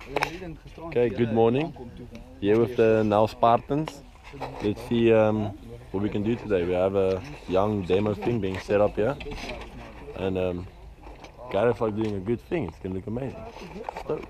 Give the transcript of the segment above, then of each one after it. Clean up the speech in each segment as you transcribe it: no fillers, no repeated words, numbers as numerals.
Okay, good morning. Here with the Now Spartans. Let's see what we can do today. We have a young demo thing being set up here. And Gareth are doing a good thing. It's going to look amazing. So.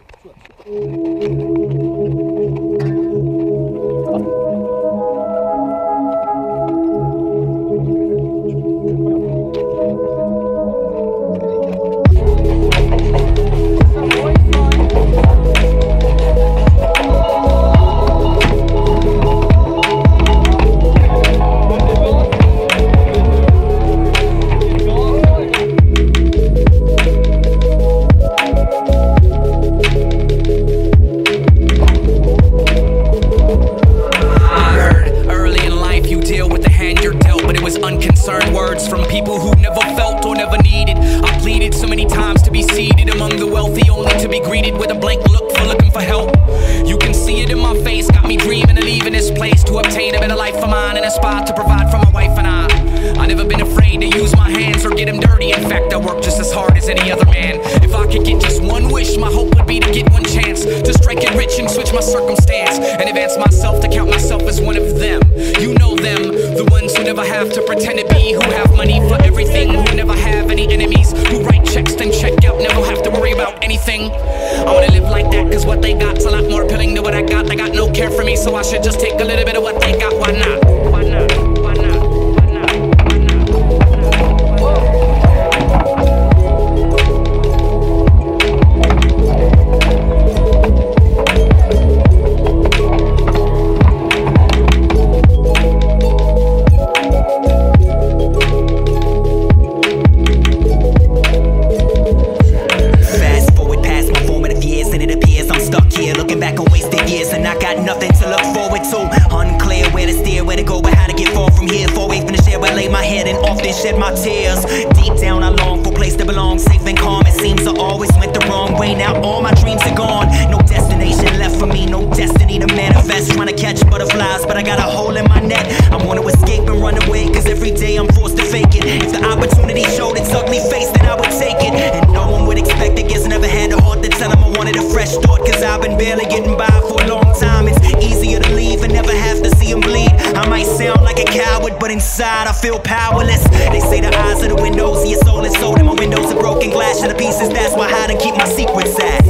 Unconcerned words from people who never felt or never needed. I pleaded so many times to be seated among the wealthy, only to be greeted with a blank look for looking for help. You can see it in my face, got me dreaming of leaving this place to obtain a better life for mine and aspire to provide for my wife and I never been afraid to use my hands or get them dirty. In fact, I work just as hard as any other man. If I could get just one wish, my hope would be to get one chance to strike it rich and switch my circumstance and advance myself to count myself as one of them. You know them, the ones who never have to pretend to be, who have money for everything, who never have any enemies, who write checks then check out, never have to worry about anything. I wanna live like that, cause what they got's a lot more appealing than what I got. They got no care for me, so I should just take a little bit of what they got. Why not? Why not? Why not? Why not? Why not? Nothing to look forward to. Unclear where to steer, where to go, but how to get far from here. Far away from the share where I lay my head and often shed my tears. Deep down I long for a place to belong, safe and calm. It seems I always went the wrong way. Now all my dreams are gone. No destination left for me, no destiny to manifest. Trying to catch butterflies, but I got a hole in my net. I want to escape and run away, cause every day I'm forced to fake it. If the opportunity showed its ugly face, then I would take it. And no one would expect it, guess never had the heart to tell them I wanted a fresh start. Cause I've been barely getting by for a long time. It's easier to leave and never have to see them bleed. I might sound like a coward, but inside I feel powerless. They say the eyes are the windows of your soul, and so that my windows are broken glass to the pieces. That's why I hide and keep my secrets at.